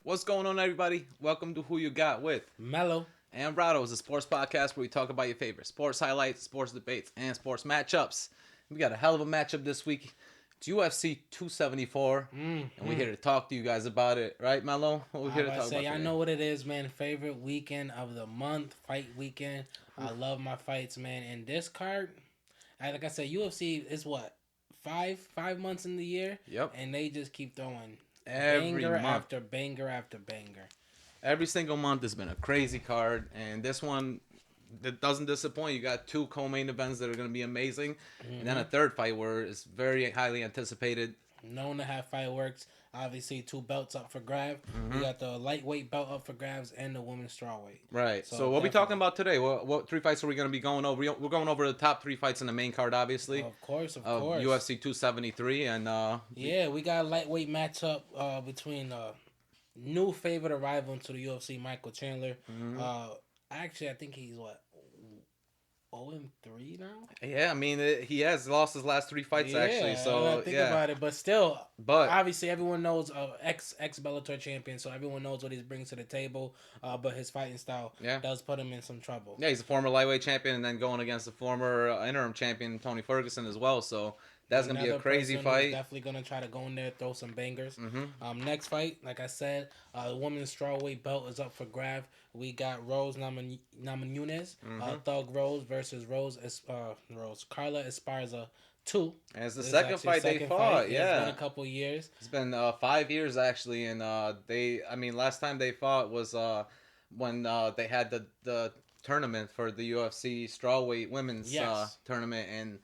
What's going on, everybody? Welcome to Who You Got With. Mellow. And Rado is a sports podcast where we talk about your favorite sports highlights, sports debates, and sports matchups. We got a hell of a matchup this week. It's UFC 274, and we're here to talk to you guys about it. Right, Mello? What we're I here to about to talk say, about I today? know what it is, man. Favorite weekend of the month, fight weekend. I love my fights, man. And this card, like I said, UFC is what 5 months in the year, Yep. and they just keep throwing Every banger month. after banger after banger. Every single month has been a crazy card, and this one that doesn't disappoint. You got two co-main events that are going to be amazing, and then a third fight where it's very highly anticipated. Known to have fireworks. Obviously, two belts up for grab. We got the lightweight belt up for grabs and the women's strawweight. Right. So So what we talking definitely, about today? What three fights are we going to be going over? We're going over the top three fights in the main card, obviously, of of course. UFC 273, and Yeah, we got a lightweight matchup between new favorite arrival into the UFC, Michael Chandler. Uh, actually, I think he's what 0-3 now. yeah, I mean he has lost his last three fights actually. Yeah, I gotta So think yeah, about it, but still, but obviously everyone knows ex Bellator champion, so everyone knows what he brings to the table. But his fighting style yeah. does put him in some trouble. Yeah, he's a former lightweight champion, and then going against the former interim champion Tony Ferguson as well. So that's gonna be a Another crazy person who's fight. definitely gonna try to go in there, throw some bangers. Mm-hmm. Next fight, like I said, the women's strawweight belt is up for grab. We got Rose Namajunas, Mm-hmm. Thug Rose versus Rose Carla Esparza 2. And it's the This is second actually the fight they second fight. fought. Yeah, it's been a Yeah, couple years. it's been 5 years actually, and I mean, last time they fought was when they had the tournament for the UFC strawweight women's Yes. tournament, and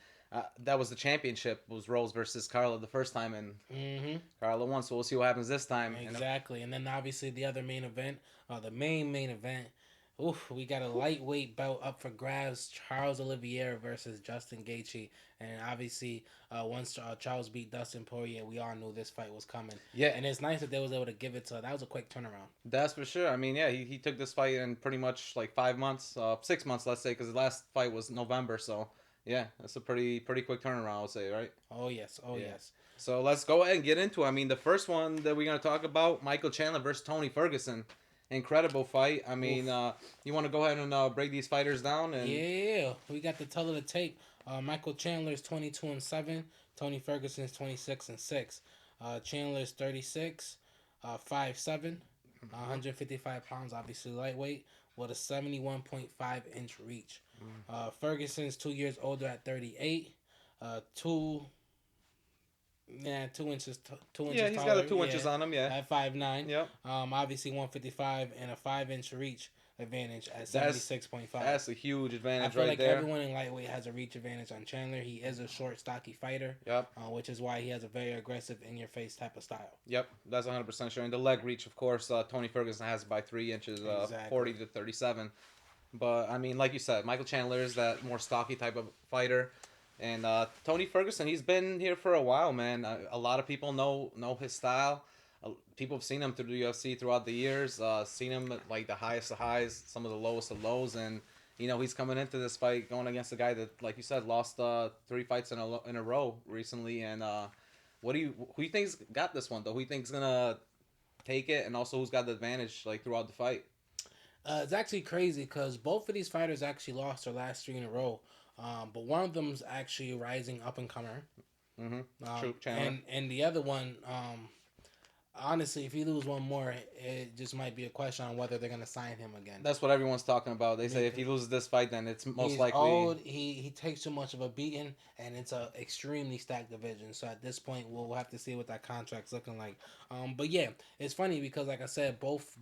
that was the championship. Was Rose versus Carla the first time, and Mm-hmm. Carla won. So we'll see what happens this time. And Exactly. And then obviously the other main event, the main event. Oof, we got a lightweight belt up for grabs. Charles Olivier versus Justin Gaichy, and obviously, once Charles beat Dustin Poirier, we all knew this fight was coming. yeah, And it's nice that they was able to give it to. That was a quick turnaround. that's for sure. I mean, yeah, he took this fight in pretty much like 5 months, 6 months, let's say, because the last fight was November. So yeah, that's a pretty quick turnaround, I would say, right? Oh yes, oh Yeah. yes. So let's go ahead and get into it. I mean, the first one that we're gonna talk about, Michael Chandler versus Tony Ferguson. Incredible fight. I mean, Oof. you want to go ahead and break these fighters down and Yeah, we got the tell of the tape. Michael Chandler is 22-7. Tony Ferguson is 26-6. Chandler is 36, 5'7", 155 pounds, obviously lightweight, with a 71.5-inch reach. Ferguson's 2 years older at 38. Two, yeah, 2 inches, 2 inches yeah, he's got a taller. 2 inches Yeah, on him. Yeah, at 5'9". yep. Obviously 155 and a 5-inch reach advantage at That's 76.5. that's a huge I advantage feel right like there. everyone in lightweight has a reach advantage on Chandler. He is a short, stocky fighter, Yep, which is why he has a very aggressive, in-your-face type of style. yep. That's 100% sure. And the leg reach, of course, Tony Ferguson has by 3 inches, Exactly. 40 to 37. But I mean, like you said, Michael Chandler is that more stocky type of fighter, and Tony Ferguson, he's been here for a while, man. A lot of people know his style. People have seen him through the UFC throughout the years. Seen him at like the highest of highs, some of the lowest of lows, and he's coming into this fight going against a guy that, like you said, lost three fights in a row recently. And who you think's got this one though? Who you think's gonna take it, and also who's got the advantage like throughout the fight? It's actually crazy because both of these fighters actually lost their last three in a row. But one of them's actually a rising up and comer. Mm-hmm. True, Um, Chandler. and the other one, honestly, if you lose one more, it just might be a question on whether they're gonna sign him again. That's what everyone's talking about. They say if he loses this fight, then it's most He's likely. old. He takes too much of a beating, and it's a extremely stacked division. So at this point, we'll have to see what that contract's looking like. But yeah, it's funny because like I said, both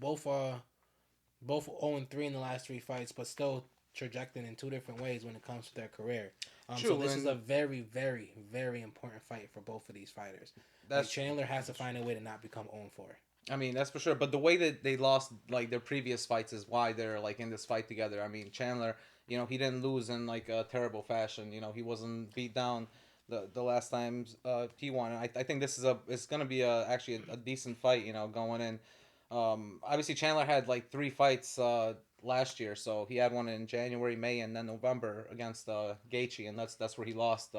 0-3 in the last three fights, but still trajecting in two different ways when it comes to their career. So True, this is a and very, very, very important fight for both of these fighters. Like that's Chandler has to find a way to not become 0-4. I mean, that's for sure. But the way that they lost like their previous fights is why they're like in this fight together. I mean, Chandler, he didn't lose in like a terrible fashion. He wasn't beat down the last time he won. And I think this is it's gonna be actually a decent fight. Going in. Obviously Chandler had like three fights last year, so he had one in January, May, and then November against Gaichy, and that's where he lost.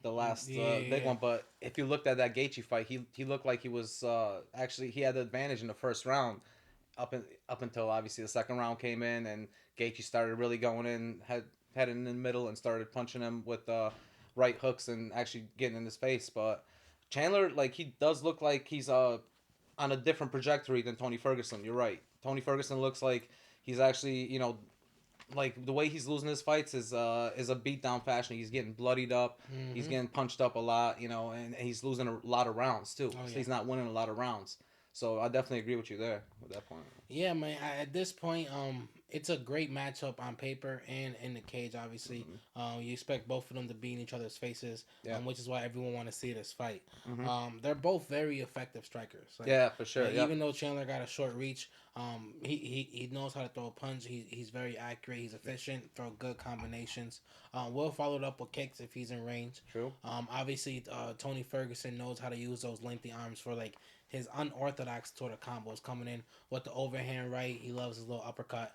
the last Yeah, big yeah. one. But if you looked at that Gaethje fight, he looked like he was actually he had the advantage in the first round. Up until obviously the second round came in and Gaethje started really going in, head in the middle and started punching him with right hooks and actually getting in his face. But Chandler, like he does look like he's on a different trajectory than Tony Ferguson. You're right. Tony Ferguson looks like he's actually like the way he's losing his fights is a beatdown fashion. He's getting bloodied up. He's Mm-hmm. getting punched up a lot, and he's losing a lot of rounds too. Oh So yeah. he's not winning a lot of rounds. So I definitely agree with you there with that point. Yeah, man. At this point, it's a great matchup on paper and in the cage. Obviously, Mm-hmm. you expect both of them to be in each other's faces, Yeah. which is why everyone want to see this fight. Mm-hmm. They're both very effective strikers. Yeah, for sure. Yep. Even though Chandler got a short reach, he knows how to throw a punch. He's very accurate. He's efficient. Throw good combinations. Will follow it up with kicks if he's in range. True. Obviously, Tony Ferguson knows how to use those lengthy arms for like his unorthodox sort of combos coming in with the overhand right. He loves his little uppercut.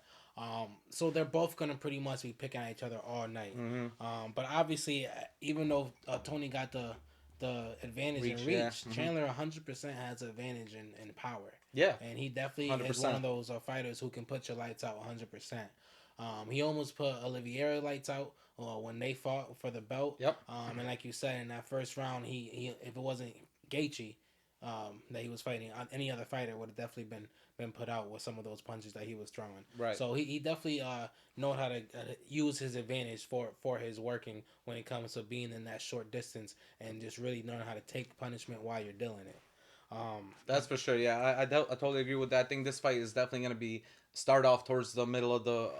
So they're both gonna pretty much be picking at each other all night. Mm-hmm. But obviously, even though Tony got the advantage in Reach. reach, Yeah. Mm-hmm. Chandler 100% has advantage in power. Yeah. And he definitely 100%. is one of those fighters who can put your lights out 100%. He almost put Olivier lights out when they fought for the belt. Yep. And like you said, in that first round, he if it wasn't Gaichy that he was fighting, any other fighter would have definitely been put out with some of those punches that he was throwing. Right. So he definitely know how to use his advantage for his working when it comes to being in that short distance and just really knowing how to take punishment while you're dealing it. That's for sure. Yeah, I totally agree with that. I think this fight is definitely going to be start off towards the middle of the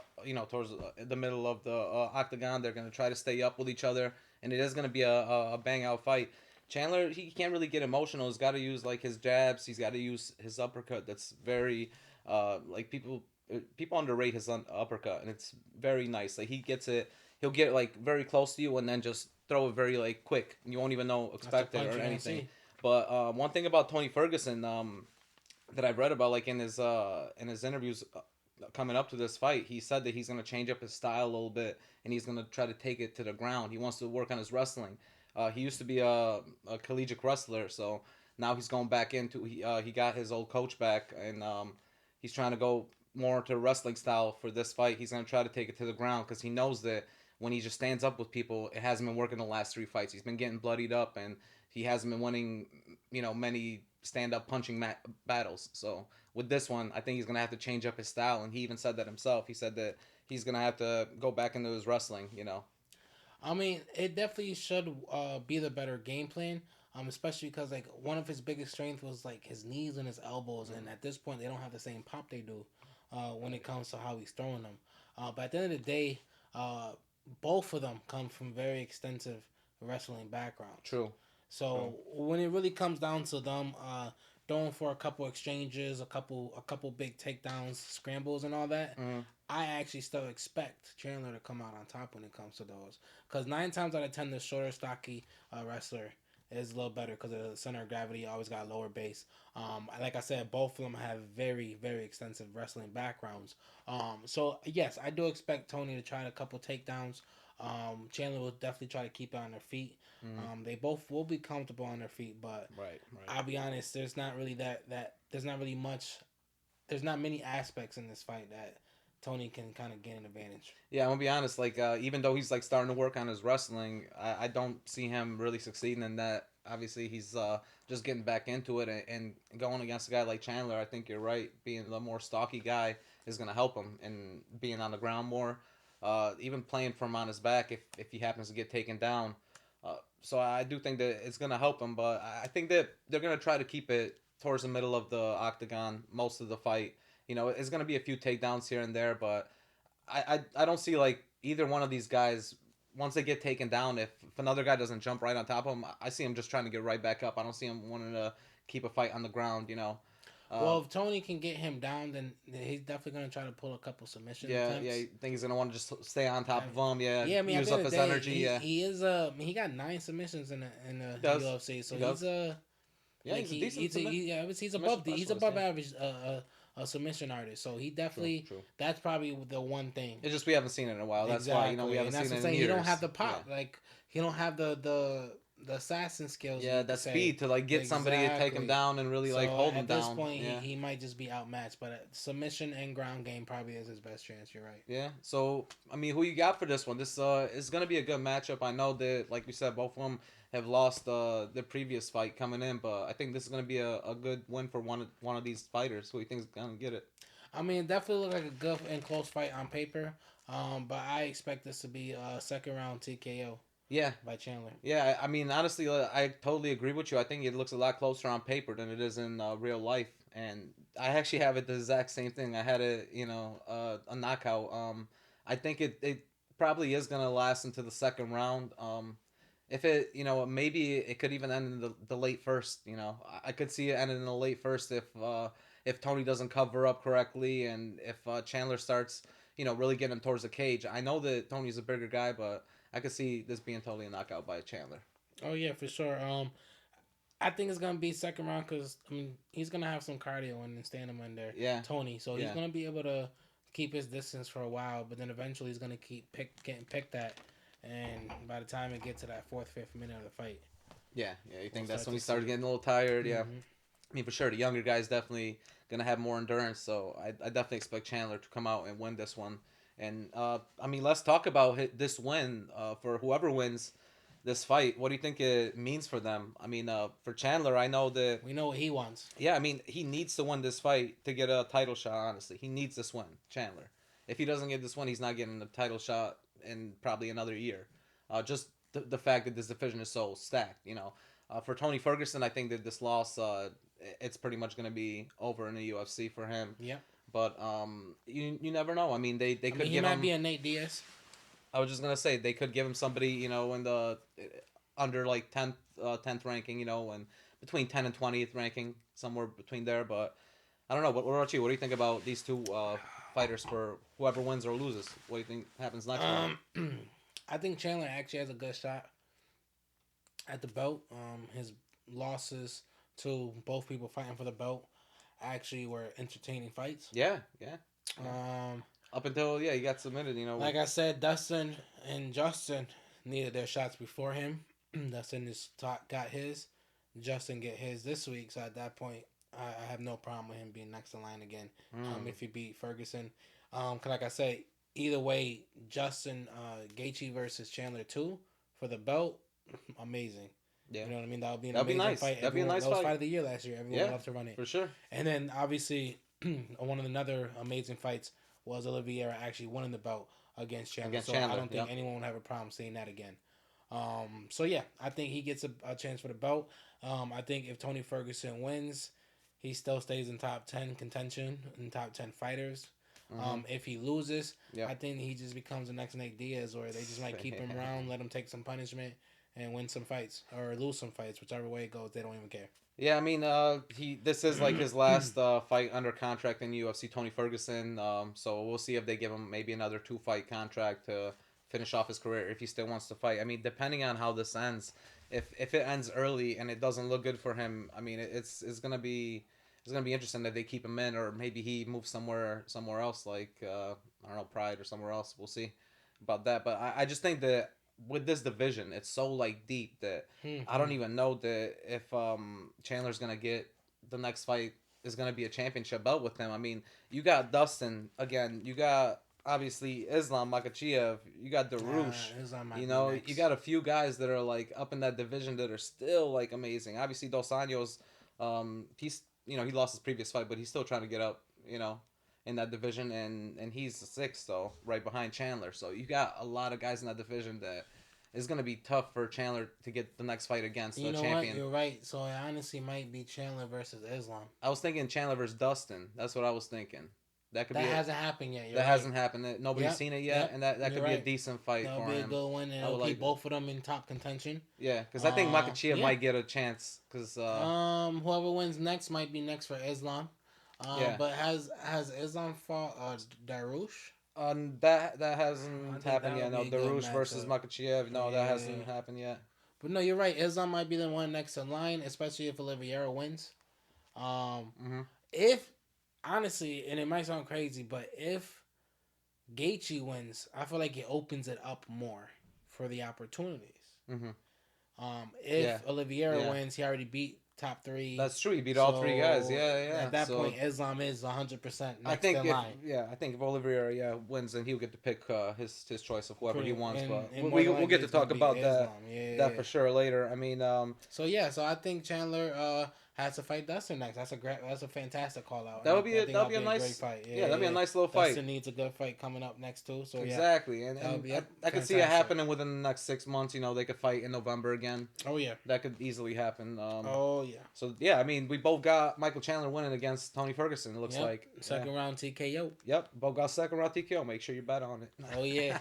towards the middle of the octagon. They're going to try to stay up with each other, and it is going to be a bang out fight. Chandler, he can't really get emotional. He's got to use like his jabs. He's got to use his uppercut. That's very like people underrate his uppercut, and it's very nice. Like he gets it. He'll get like very close to you, and then just throw it very like quick. You won't even know expect it or anything. But one thing about Tony Ferguson that I've read about, like in his interviews coming up to this fight, he said that he's gonna change up his style a little bit and he's gonna try to take it to the ground. He wants to work on his wrestling. He used to be a collegiate wrestler, so now he's going back into he got his old coach back and he's trying to go more to wrestling style for this fight. He's gonna try to take it to the ground because he knows that when he just stands up with people, it hasn't been working the last three fights. He's been getting bloodied up and he hasn't been winning, many stand up punching battles. So with this one, I think he's gonna have to change up his style, and he even said that himself. He said that he's gonna have to go back into his wrestling. I mean, it definitely should be the better game plan. Especially because like one of his biggest strengths was like his knees and his elbows, and at this point they don't have the same pop they do when it comes to how he's throwing them. But at the end of the day, both of them come from very extensive wrestling backgrounds. True. So when it really comes down to them throwing for a couple exchanges, a couple big takedowns, scrambles, and all that, I actually still expect Chandler to come out on top when it comes to those. Because 9 times out of 10, the shorter, stocky wrestler is a little better because of the center of gravity. Always got a lower base. Like I said, both of them have very, very extensive wrestling backgrounds. So yes, I do expect Tony to try a couple takedowns. Chandler will definitely try to keep it on their feet. They both will be comfortable on their feet, but Right. I'll be honest, there's not really there's not really much. There's not many aspects in this fight that Tony can kind of gain an advantage. Yeah, I'm gonna be honest. Like, even though he's like starting to work on his wrestling, I don't see him really succeeding in that. Obviously, he's just getting back into it and going against a guy like Chandler. I think you're right. Being the more stocky guy is gonna help him and being on the ground more. Even playing from on his back if he happens to get taken down. So I do think that it's gonna help him, but I think that they're gonna try to keep it towards the middle of the octagon most of the fight. It's gonna be a few takedowns here and there, but I don't see like either one of these guys once they get taken down. If another guy doesn't jump right on top of him, I see him just trying to get right back up. I don't see him wanting to keep a fight on the ground. Well, if Tony can get him down, then he's definitely gonna try to pull a couple submission attempts. Yeah. I think he's gonna want to just stay on top of him. Yeah, Yeah, I mean, use at up the his end of the energy. day, Yeah, he is he got 9 submissions in the UFC, so He does. Yeah, like he's a decent. he's above submission he's specialist, above yeah. average a submission artist. So he definitely True. that's probably the one thing. It's just we haven't seen it in a while. That's why we haven't and that's seen what it I'm in saying. years. He don't have the pop. Yeah. Like he don't have the assassin skills, Yeah, you could that say. speed to like get somebody to take him Exactly. down and really like So hold him at this down. point, Yeah. he might just be outmatched. But submission and ground game probably is his best chance. You're right. Yeah. So I mean, who you got for this one? This is gonna be a good matchup. I know that, like we said, both of them have lost the previous fight coming in, but I think this is gonna be a good win for one of these fighters. Who you think is gonna get it? I mean, it definitely looked like a good and close fight on paper. But I expect this to be a second round TKO Yeah. by Chandler. Yeah, I mean, honestly, I totally agree with you. I think it looks a lot closer on paper than it is in real life, and I actually have it the exact same thing. I had a knockout. I think it probably is gonna last into the second round. If it, maybe it could even end in the late first. I could see it ending in the late first if Tony doesn't cover up correctly and if Chandler starts, really getting him towards the cage. I know that Tony's a bigger guy, but I could see this being totally a knockout by Chandler. Oh yeah, for sure. I think it's gonna be second round because I mean he's gonna have some cardio and stand him in there, Yeah, Tony. So he's yeah, gonna be able to keep his distance for a while, but then eventually he's gonna getting picked at, and by the time it gets to that fourth, fifth minute of the fight, yeah. You we'll think that's start when to he started see. getting a little tired? Yeah, Mm-hmm. I mean for sure the younger guy's definitely gonna have more endurance. So I definitely expect Chandler to come out and win this one. And I mean let's talk about this win for whoever wins this fight. What do you think it means for them? I mean for Chandler, I know that. We know what he wants. Yeah, I mean, he needs to win this fight to get a title shot, honestly. He needs this win, Chandler. If he doesn't get this one, he's not getting the title shot in probably another year. Just the fact that this division is so stacked. For Tony Ferguson, I think that this loss, it's pretty much going to be over in the UFC for him. Yep. But you never know. I mean, they I mean could he give might him. be a Nate Diaz. I was just gonna say they could give him somebody, in the under like 10th ranking, and between 10 and 20th ranking, somewhere between there. But I don't know. What about you? What do you think about these two fighters for whoever wins or loses? What do you think happens next for them? Um, I think Chandler actually has a good shot at the belt. His losses to both people fighting for the belt actually were entertaining fights. Yeah, yeah, yeah. Um, Up until he got submitted, like I said, Dustin and Justin needed their shots before him. Dustin got his. Justin get his this week. So at that point, I have no problem with him being next in line again. Mm, If he beat Ferguson, cause like I say, either way, Justin Gaichy versus Chandler 2 for the belt, amazing. yeah, You know what I mean? That would be an that'd be amazing nice. fight. That'd be a Everyone nice that was fight. fight of the year last year. Everyone Yeah, loved to run it. for sure. And then obviously one of another amazing fights was Olivier actually winning the belt against Chandler. Against So I Chandler. don't think Yep. anyone would have a problem seeing that again. So yeah, I think he gets a chance for the belt. I think if Tony Ferguson wins, he still stays in top 10 contention and top 10 fighters. Mm-hmm. If he loses, Yep. I think he just becomes the next Nate Diaz, or they just might keep him around, let him take some punishment, and win some fights or lose some fights, whichever way it goes. They don't even care. Yeah, I mean, this is like his last fight under contract in UFC, Tony Ferguson. So we'll see if they give him maybe another 2 fight contract to finish off his career if he still wants to fight. I mean, depending on how this ends, if it ends early and it doesn't look good for him, I mean, it's gonna be interesting that they keep him in, or maybe he moves somewhere else, like I don't know, Pride or somewhere else. We'll see about that. But I just think that with this division, it's so like deep that I don't Mm-hmm. even know that if Chandler's gonna get the next fight is gonna be a championship belt with him. I mean, you got Dustin again. You got obviously Islam Makachev. You got Darush. Islam You might be know, you next. got a few guys that are like up in that division that are still like amazing. Obviously, Dos Anjos, he's he lost his previous fight, but he's still trying to get up. In that division, and he's the sixth, so right behind Chandler. So you got a lot of guys in that division that is going to be tough for Chandler to get the next fight against You the know what? champion. You're right. So it honestly might be Chandler versus Islam. I was thinking Chandler versus Dustin. That's what I was thinking. That could That be it. hasn't happened yet. You're That right. hasn't happened. Nobody's Yep. seen it yet, Yep. and that You're could be a right. decent fight That'll for be a him. good one, and I it'll would keep like, both of them in top contention. yeah, because I think Makachev Yeah. might get a chance. Because Whoever wins next might be next for Islam. yeah, But has Islam fought Darush? that I hasn't think happened that yet. would No, be a good Darush versus matchup. Makachev. No, that Yeah. hasn't happened yet. But no, you're right. Islam might be the one next in line, especially if Olivier wins. Um, Mm-hmm. if honestly, and it might sound crazy, but if Gaethje wins, I feel like it opens it up more for the opportunities. Mm-hmm. If Yeah. Olivier Yeah. wins, he already beat top three. That's true. He beat all three guys. So Yeah, yeah. at that So point, Islam is 100% I next think in line. I think if Olivier wins, then he'll get to pick his choice of whoever he Pretty wants. But and more than we'll likely get to he's gonna talk beat about Islam. that Yeah. for sure later. I mean, So yeah, so I think Chandler has to fight Dustin next. That's a fantastic call out, and that would be I a think that'll that'll be a be a great nice fight. yeah, that'll be a Yeah. nice little fight. Dustin needs a good fight coming up next too. So yeah, Exactly, that'll and be I could see it fantastic. happening within the next 6 months. You know, they could fight in November again. Oh yeah. That could easily happen. Oh yeah. So yeah, I mean, we both got Michael Chandler winning against Tony Ferguson. It looks Yep. like Second round TKO. Yep, both got second round TKO. Make sure you bet on it. Oh yeah.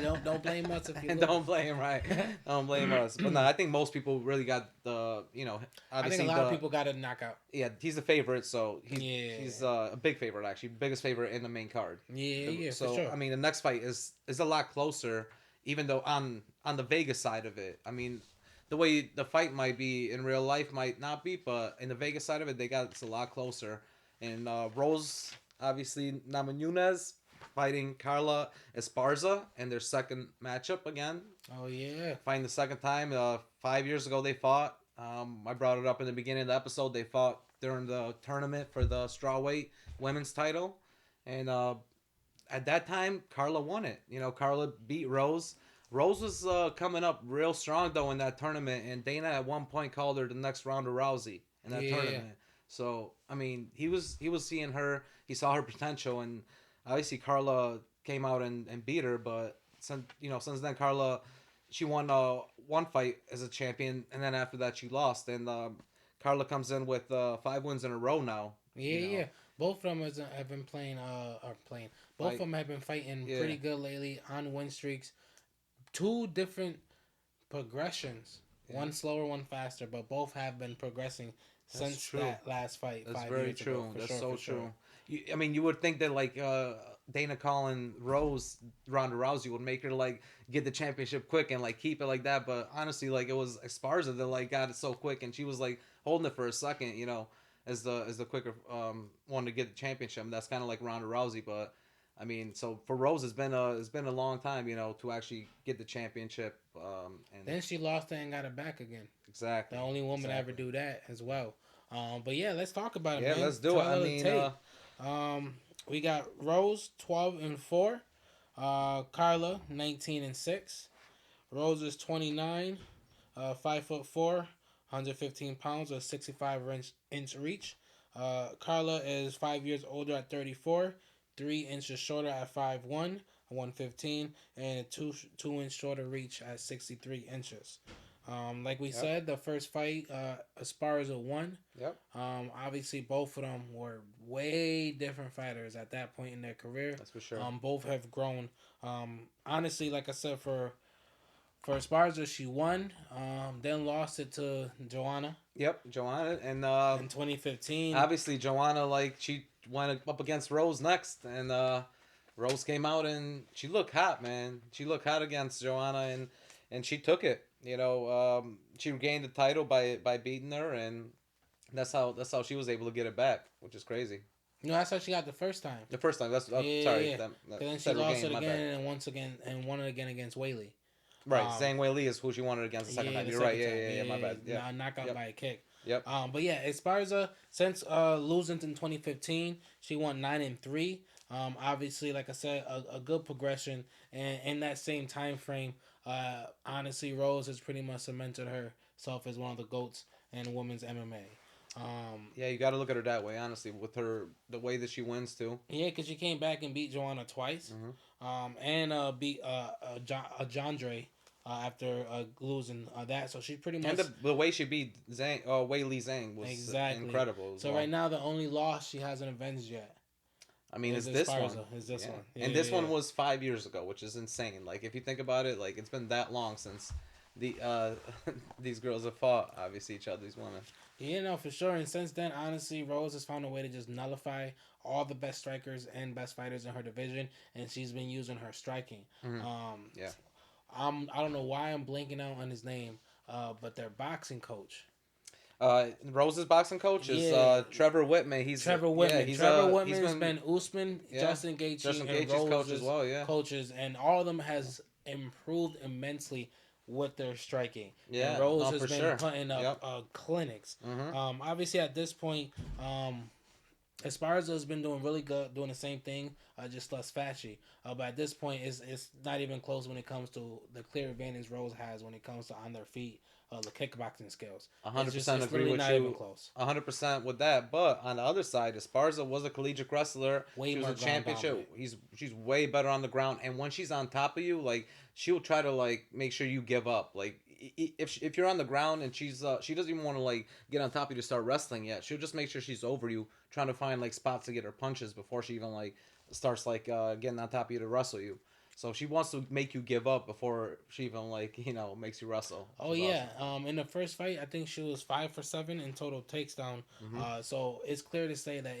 don't blame us if you And lose. don't blame right. Don't blame us. But no, I think most people really got the I think obviously a lot of people got a knockout. yeah, he's the favorite, so Yeah. he's a big favorite actually, biggest favorite in the main card. Yeah, So for sure. I mean, the next fight is a lot closer, even though on the Vegas side of it, I mean, the way the fight might be in real life might not be, but in the Vegas side of it, they got it's a lot closer. And Rose, obviously, Namajunas fighting Carla Esparza in their second matchup again. Oh yeah. Fighting the second time. 5 years ago they fought. I brought it up in the beginning of the episode. They fought during the tournament for the strawweight women's title, and at that time Carla won it. You know, Carla beat Rose. Rose was coming up real strong though in that tournament, and Dana at one point called her the next Ronda Rousey in that tournament. So I mean, he was seeing her. He saw her potential, and obviously Carla came out and beat her. But since then Carla, she won one fight as a champion, and then after that she lost. And Carla comes in with 5 wins in a row now. Yeah. Both of them have been playing. Are playing. Both of them have been fighting pretty good lately on win streaks. Two different progressions. Yeah. One slower, one faster, but both have been progressing since that last fight. That's very true. That's so true. I mean, you would think that like Dana calling Ronda Rousey would make her like get the championship quick and like keep it like that. But honestly, like it was Esparza that like got it so quick, and she was like holding it for a second, as the quicker one to get the championship. And that's kind of like Ronda Rousey, but. I mean, so for Rose, it's been a long time, to actually get the championship. And then she lost it and got it back again. Exactly. The only woman to ever do that as well. But yeah, let's talk about it. Yeah, man. Let's do it. I mean, we got Rose 12-4, Carla 19-6. Rose is 29, 5'4", 115 pounds, a 65-inch reach. Carla is 5 years older at 34. 3 inches shorter at 5'1", 115, and a 2 inch shorter reach at 63 inches. Like we said, the first fight, Esparza won. Yep. Obviously, both of them were way different fighters at that point in their career. That's for sure. Both have grown. Honestly, like I said, for Esparza, she won. Then lost it to Joanna. Yep, Joanna, and in 2015. Obviously, Joanna she went up against Rose next, and Rose came out and she looked hot, man. She looked hot against Joanna, and she took it. She regained the title by beating her, and that's how she was able to get it back, which is crazy. No, that's how she got the first time. The first time. That's sorry. Yeah. Then she lost it again, and won it again against Weili. Right, Zhang Weili is who she won it against the second time. You're right. Yeah, my bad. Yeah, knockout by a kick. Yep. But yeah, Esparza, since losing in 2015, she won 9-3. Obviously, like I said, a good progression, and in that same time frame, honestly, Rose has pretty much cemented herself as one of the GOATs in women's MMA. Yeah, you got to look at her that way, honestly, with the way that she wins too. Yeah, because she came back and beat Joanna twice, and beat Jandre after losing that. So she pretty much, and the way she beat Weili Zhang was incredible. So right now, the only loss she hasn't avenged yet. I mean, it's this one. Is this one? Yeah, and this one was 5 years ago, which is insane. Like if you think about it, like it's been that long since these girls have fought obviously each other, these women. Yeah, no, for sure. And since then, honestly, Rose has found a way to just nullify all the best strikers and best fighters in her division, and she's been using her striking. Yeah. I don't know why I'm blanking out on his name, but their boxing coach. Rose's boxing coach is Trevor Whitman. Trevor Whitman. Yeah, Trevor Whitman's been Usman, Justin Gaichy, and Rose's coach as well. Yeah. Coaches, and all of them has improved immensely with their striking, and Yeah, Rose no, has for been sure. putting up Yep. clinics. Mhm. Obviously, at this point, Esparza has been doing really good, doing the same thing, just less flashy. But at this point, it's not even close when it comes to the clear advantage Rose has when it comes to on their feet, the kickboxing skills. A It's hundred just percent it's agree literally with not even you. close. 100% with that. But on the other side, Esparza was a collegiate wrestler. Way She was more a ground championship. dominant. She's way better on the ground. And when she's on top of you, like she'll try to like make sure you give up. Like if you're on the ground and she doesn't even want to like get on top of you to start wrestling yet. She'll just make sure she's over you, trying to find like spots to get her punches before she even like starts like getting on top of you to wrestle you. So she wants to make you give up before she even like makes you wrestle, which Oh is yeah. awesome. In the first fight, I think she was 5 for 7 in total takes down. Hmm. So it's clear to say that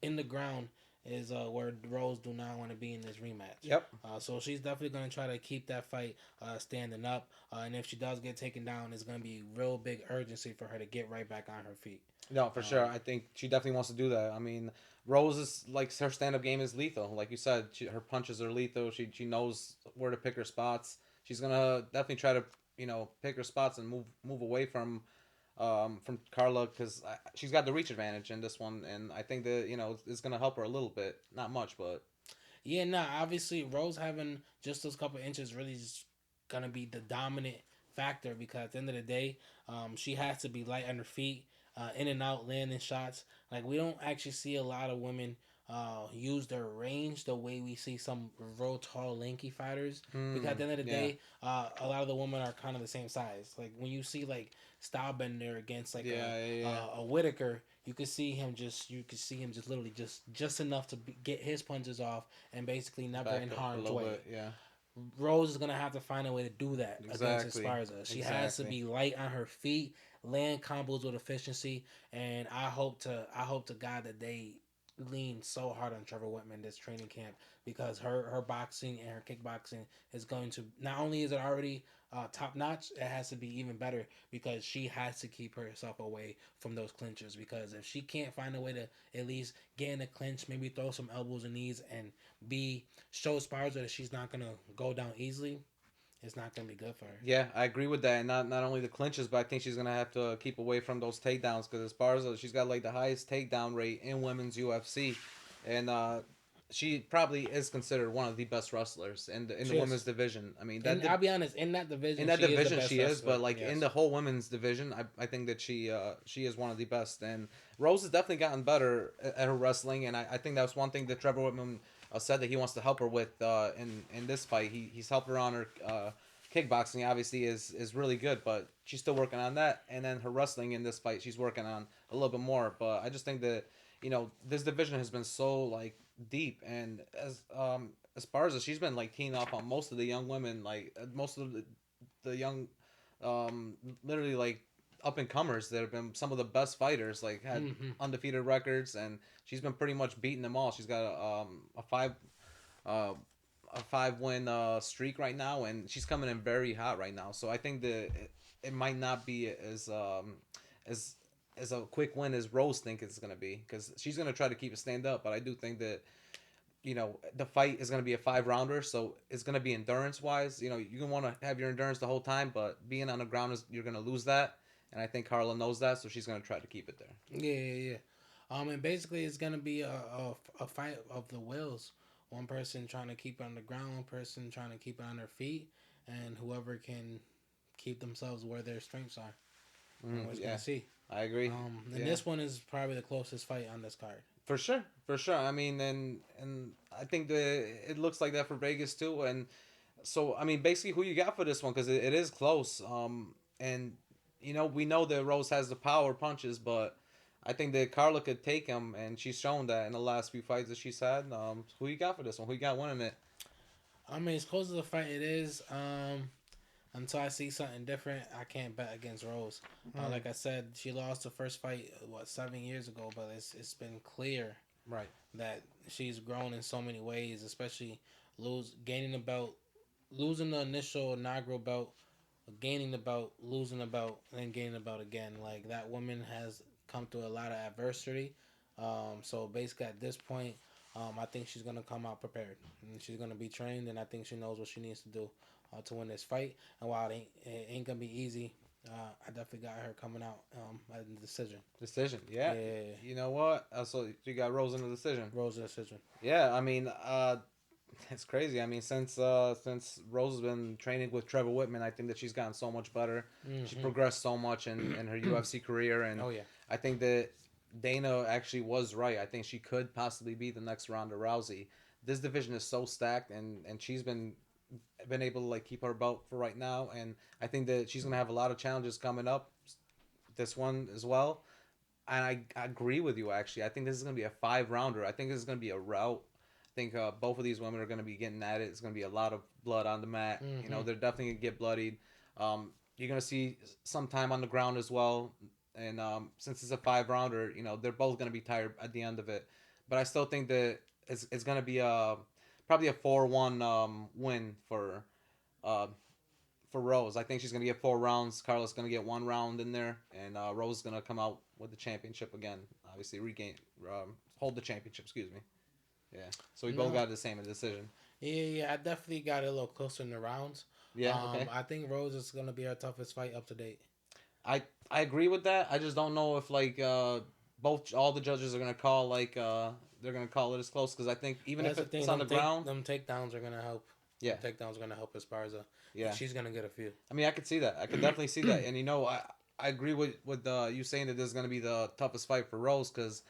in the ground is where Rose do not want to be in this rematch. Yep. So she's definitely going to try to keep that fight standing up. And if she does get taken down, it's going to be real big urgency for her to get right back on her feet. No, for sure. Um, I think she definitely wants to do that. I mean, Rose is like her stand up game is lethal. Like you said, her punches are lethal. She knows where to pick her spots. She's gonna definitely try to pick her spots and move away from Carla because she's got the reach advantage in this one, and I think that it's gonna help her a little bit, not much, but Yeah, nah. Obviously, Rose having just those couple inches really is gonna be the dominant factor because at the end of the day, she has to be light on her feet, in and out, landing shots. Like we don't actually see a lot of women use their range the way we see some real tall, lanky fighters. Because at the end of the yeah, day, a lot of the women are kind of the same size. Like when you see like Stylebender against like yeah, yeah, yeah. a Whitaker, you could see him just literally just enough to get his punches off and basically never in Back up a harm's little way. bit, yeah, Rose is gonna have to find a way to do that against exactly, Esparza. She has to exactly. be light on her feet, land combos with efficiency, and I hope to God that they lean so hard on Trevor Whitman this training camp because her boxing and her kickboxing is going to not only is it already top notch, it has to be even better because she has to keep herself away from those clinchers because if she can't find a way to at least get in a clinch, maybe throw some elbows and knees and be show Esparza that she's not gonna go down easily, it's not gonna be good for her. Yeah, I agree with that. And not only the clinches, but I think she's gonna have to keep away from those takedowns because as far as she's got like the highest takedown rate in women's UFC, and she probably is considered one of the best wrestlers in the She women's is, division. I mean and I'll be honest, in that in division, that she is the division best she is, wrestler. but like in Yes. the whole women's division, I think that she is one of the best. And Rose has definitely gotten better at her wrestling, and I think that's one thing that Trevor Whitman said that he wants to help her with in this fight. He's helped her on her kickboxing. Obviously, is really good, but she's still working on that. And then her wrestling in this fight, she's working on a little bit more. But I just think that this division has been so like deep, and as far as she's been like teeing off on most of the young women, like most of the young, literally like up and comers that have been some of the best fighters, like had Mm-hmm. undefeated records, and she's been pretty much beating them all. She's got uh, a 5 win streak right now, and she's coming in very hot right now. So I think that it might not be as as a quick win as Rose think it's gonna be because she's gonna try to keep it stand up. But I do think that the fight is going to be a 5 rounder, so it's going to be endurance wise. You can want to have your endurance the whole time, but being on the ground is you're going to lose that. And I think Carla knows that, so she's going to try to keep it there. Yeah, yeah, yeah. And basically, it's gonna be a fight of the wills. One person trying to keep it on the ground, one person trying to keep it on their feet, and whoever can keep themselves where their strengths are. And we're just Yeah, gonna see. I agree. And Yeah, this one is probably the closest fight on this card. for sure, for sure. I mean, and I think that it looks like that for Vegas too. And so, I mean, basically, who you got for this one? Because it is close. And we know that Rose has the power punches, but I think that Carla could take him, and she's shown that in the last few fights that she's had. Who you got for this one? Who you got winning it? I mean, as close as a fight it is. Until I see something different, I can't bet against Rose. Mm, Like I said, she lost the first fight 7 years ago, but it's been clear right. that she's grown in so many ways, especially gaining the belt, losing the initial inaugural belt, gaining the belt, losing the belt, and then gaining the belt again. Like that woman has come through a lot of adversity. So basically, at this point, I think she's gonna come out prepared, and she's gonna be trained, and I think she knows what she needs to do. to win this fight. And while it ain't gonna be easy, I definitely got her coming out at the decision. Decision, yeah. Yeah, You know what? So you got Rose in the decision. Rose decision. Yeah, I mean, it's crazy. I mean, since Rose has been training with Trevor Whitman, I think that she's gotten so much better. She's progressed so much in her UFC career, and Oh yeah, I think that Dana actually was right. I think she could possibly be the next Ronda Rousey. This division is so stacked, and she's been able to like keep her belt for right now, and I think that she's gonna have a lot of challenges coming up. This one as well, and I agree with you actually. I think this is gonna be a 5 rounder. I think this is gonna be a rout. I think both of these women are gonna be getting at it. It's gonna be a lot of blood on the mat. You know, they're definitely gonna get bloodied. You're gonna see some time on the ground as well. And since it's a 5 rounder, you know they're both gonna be tired at the end of it. But I still think that it's gonna be probably a 4-1 win uh, for Rose. I think she's gonna get 4 rounds. Carla's gonna get 1 round in there, and Rose is gonna come out with the championship again. Obviously, regain, hold the championship. Excuse me. Yeah. So we both got the same decision. Yeah, I definitely got it a little closer in the rounds. Yeah. Okay. I think Rose is gonna be our toughest fight up to date. I agree with that. I just don't know if like both all the judges are gonna call like they're gonna call it as close because I think even if it's on the ground, them takedowns are gonna help. Yeah, takedowns are gonna help Esparza. Yeah, she's gonna get a few. I mean, I could see that. I could definitely see that. And you know, I agree with you saying that this is gonna be the toughest fight for Rose because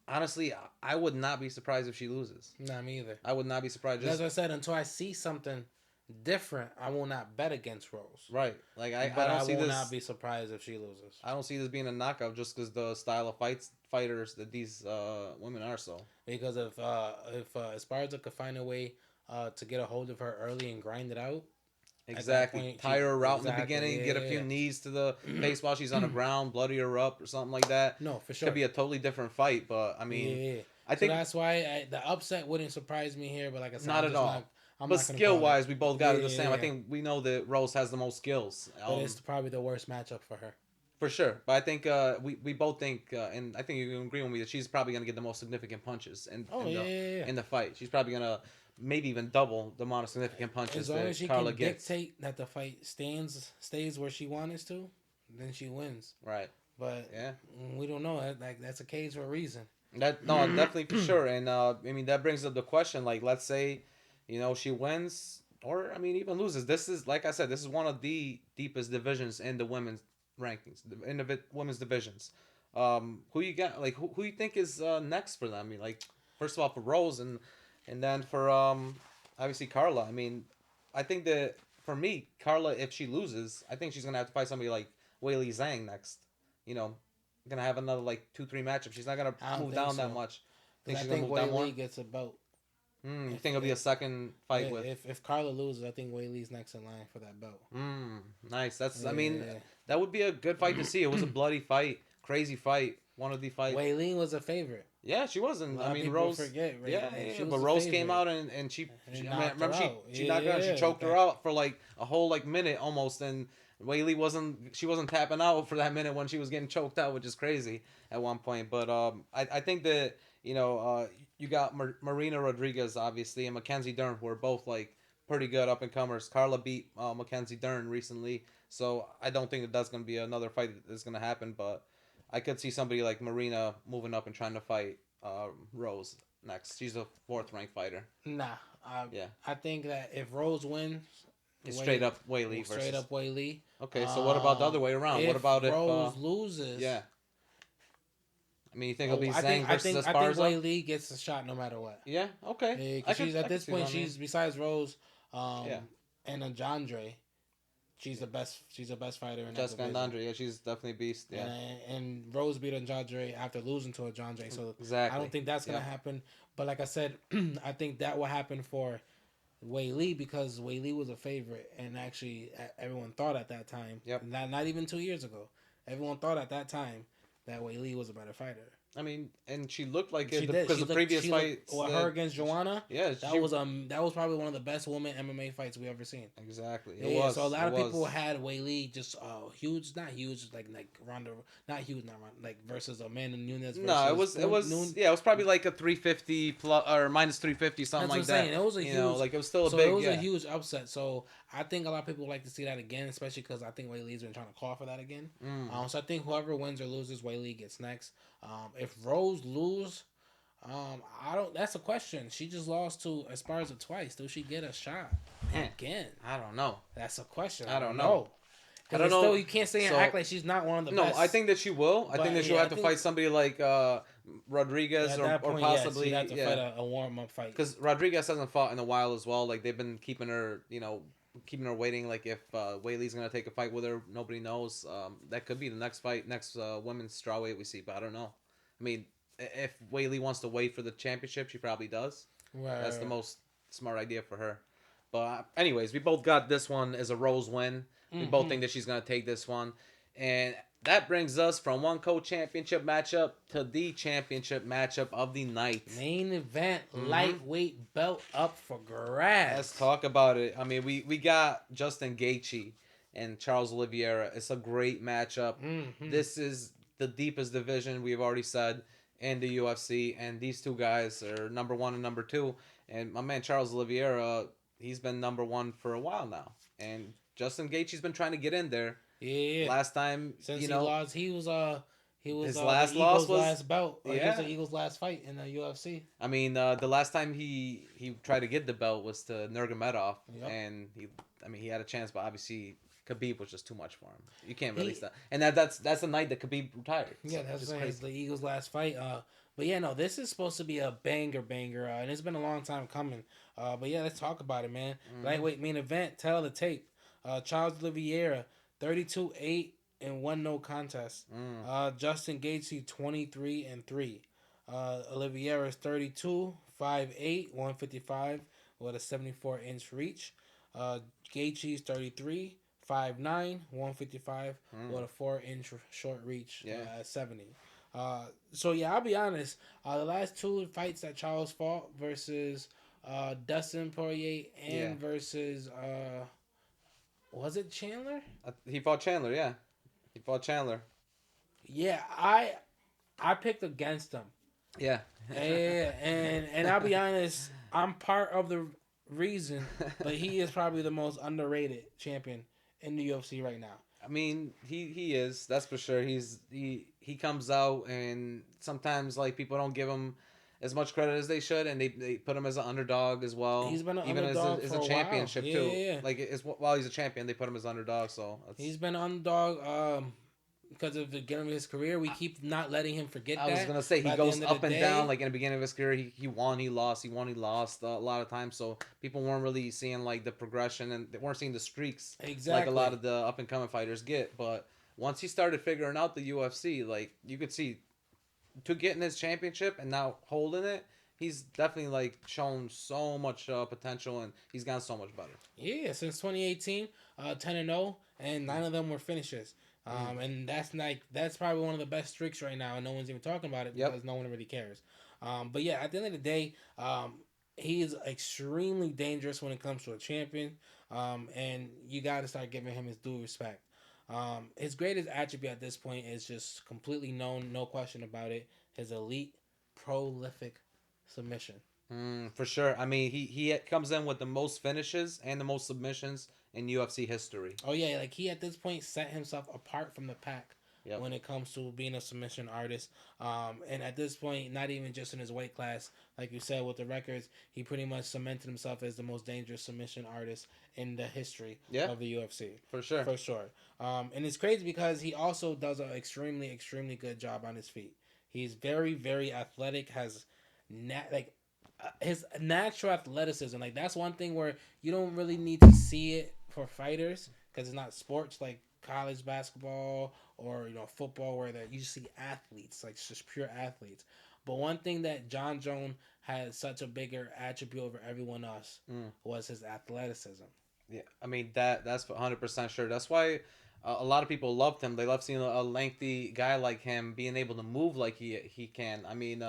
honestly, I would not be surprised if she loses. Not me either. I would not be surprised. As I said, until I see something different, I will not bet against Rose. Right. Like I will not be surprised if she loses. I don't see this being a knockout just because the style of fighters that these women are. So because if Esparza could find a way to get a hold of her early and grind it out. Exactly. Point, tire her out in the beginning, get a few knees to the face while she's on the ground, bloody her up or something like that. No, for sure. Could be a totally different fight, but I mean, I think that's why the upset wouldn't surprise me here. But like I said, not at all. But skill wise, we both got it the same. I think we know that Rose has the most skills. But it's probably the worst matchup for her. For sure. But I think we both think, and I think you can agree with me, that she's probably going to get the most significant punches in the fight. She's probably going to maybe even double the amount of significant punches as long as she Carla can gets. Dictate that the fight stays where she wants to, then she wins. Right. But we don't know. Like that's a cage for a reason. Definitely for sure. And I mean that brings up the question. Like, let's say, you know, she wins, or I mean even loses. This is, like I said, this is one of the deepest divisions in the women's rankings, in the women's divisions. Who you got? Like who you think is next for them? I mean, like first of all for Rose and then for obviously Carla. I mean, I think that for me, Carla, if she loses, I think she's gonna have to fight somebody like Weili Zhang next. You know, gonna have another like 2-3 matchups. She's not gonna move down that much. I think Weili gets a belt. You think it'll be a second fight with? If Carla loses, I think Weili's next in line for that belt. Nice. That's I mean, that would be a good fight to see. It was a bloody fight, crazy fight. One of the fights. Weili was a favorite. Yeah, she wasn't. I mean, Rose. Forget, right? Yeah, but Rose came out and she remember she knocked her out. She choked her out for like a whole like minute almost, and Weili wasn't tapping out for that minute when she was getting choked out, which is crazy at one point. But I think that you got Marina Rodriguez obviously and Mackenzie Dern, who are both like pretty good up and comers. Carla beat Mackenzie Dern recently, so I don't think that's going to be another fight that's going to happen. But I could see somebody like Marina moving up and trying to fight Rose next. She's a 4th ranked fighter. Nah, I think that if Rose wins, it's straight up Weili versus straight up Weili. Okay, so what about the other way around? What about if Rose loses? Yeah. I mean, you think it'll be Zhang versus Esparza? I think Weili gets a shot no matter what. Yeah. Okay. Because she's at this point, she's besides Rose, and Andrade, she's the best. She's the best fighter in Jessica Andrade. Yeah, she's definitely a beast. Yeah. And Rose beat Andrade after losing to Andrade. So exactly. I don't think that's gonna happen. But like I said, I think that will happen for Weili because Weili was a favorite, and actually everyone thought at that time. Yep. Not even 2 years ago, everyone thought at that time that Weili was a better fighter. I mean, and she looked like She it did. because the previous fights. Well, her against Joanna. Yeah, That was probably one of the best women MMA fights we ever seen. exactly. It Yeah, was. so a lot It of was. people had Weili just huge, not huge, like Ronda, not huge, not Ronda, like versus Amanda Nunes No, it versus was. It was. Yeah, it was probably like a 350 plus or minus 350, something That's what I'm like saying. that. It was a You know, huge, like it was still a so it big. was a Yeah. huge upset. So I think a lot of people like to see that again, especially because I think Weili's been trying to call for that again. Mm. So I think whoever wins or loses, Weili gets next. If Rose lose, I don't. That's a question. She just lost to Esparza twice. Do she get a shot Man, again? I don't know. That's a question. I I don't don't know. know. I Because don't know. still, you can't say and So act like she's not one of the no, best. I think that she will. I think But that she'll yeah, I have to think fight somebody like Rodriguez at that or point, yes, possibly she'd have to fight a warm up fight. because Rodriguez hasn't fought in a while as well. Like they've been keeping her, keeping her waiting. Like if Weili's gonna take a fight with her, nobody knows. That could be the next fight, next women's strawweight we see. But I don't know. I mean, if Weili wants to wait for the championship, she probably does. That's the Right. most smart idea for her. But anyways, we both got this one as a Rose win. We both Mm-hmm. think that she's gonna take this one, and that brings us from one co-championship matchup to the championship matchup of the night. Main event, Mm-hmm. lightweight belt up for grabs. Let's talk about it. I mean, we got Justin Gaichy and Charles Olivier. It's a great matchup. Mm-hmm. This is the deepest division we've already said in the UFC, and these two guys are number one and number two. And my man Charles Oliveira, he's been number one for a while now, and Justin Gaethje's been trying to get in there. Yeah. Last time, Since he lost, he was his the last loss Eagles' was last belt. He was yeah. the Eagles' last fight in the UFC. I mean, the last time he tried to get the belt was to Nurmagomedov, Yep. and he had a chance, but obviously Khabib was just too much for him. You can't He- release that, and that's the night that Khabib retired. Yeah, So, that's just saying it's crazy. the Eagles' last fight. But yeah, no, this is supposed to be a banger, and it's been a long time coming. But yeah, let's talk about it, man. Mm-hmm. Lightweight main event, tell the tape. Charles Oliveira, 32-8 and 1 no contest. Justin Gaethje, 23-3. Oliveira is 32, 5'8", 155 with a 74-inch reach. Gaethje's 33, 5'9", 155 with a 4-inch short reach at 70. So yeah, I'll be honest. The last two fights that Charles fought versus Dustin Poirier and versus was it Chandler? He fought Chandler, yeah. He fought Chandler. Yeah, I picked against him. Yeah. Yeah, and I'll be honest, I'm part of the reason, but he is probably the most underrated champion in the UFC right now. I mean, he is. That's for sure. He comes out, and sometimes like people don't give him as much credit as they should, and they put him as an underdog as well. He's been an even underdog as for a a championship while. too. Yeah. Like while he's a champion, they put him as underdog. So He's been an underdog because of the beginning of his career. We keep not letting him forget that. I was gonna say he But at goes the end up of the and day, down. Like in the beginning of his career, he won, he lost, he won, he lost a lot of times. So people weren't really seeing like the progression, and they weren't seeing the streaks like a lot of the up and coming fighters get. But once he started figuring out the UFC, like you could see, to getting his championship and now holding it, he's definitely like shown so much potential, and he's gotten so much better. Yeah, since 2018, 10-0, and 9 of them were finishes. And that's probably one of the best streaks right now, and no one's even talking about it because no one really cares. But yeah, at the end of the day, he is extremely dangerous when it comes to a champion, and you got to start giving him his due respect. His greatest attribute at this point is just completely known, no question about it. His elite, prolific submission. For sure. I mean, he comes in with the most finishes and the most submissions in UFC history. Oh yeah, like he at this point set himself apart from the pack Yep. when it comes to being a submission artist. And at this point, not even just in his weight class, like you said with the records, he pretty much cemented himself as the most dangerous submission artist in the history of the UFC. For sure. For sure. And it's crazy because he also does an extremely, extremely good job on his feet. He's very, very athletic. Has his natural athleticism. Like that's one thing where you don't really need to see it for fighters because it's not sports like college basketball or football where that you see athletes like just pure athletes. But one thing that John Jones had such a bigger attribute over everyone else was his athleticism. Yeah, I mean that's 100% sure. That's why a lot of people loved him. They love seeing a lengthy guy like him being able to move like he can. I mean,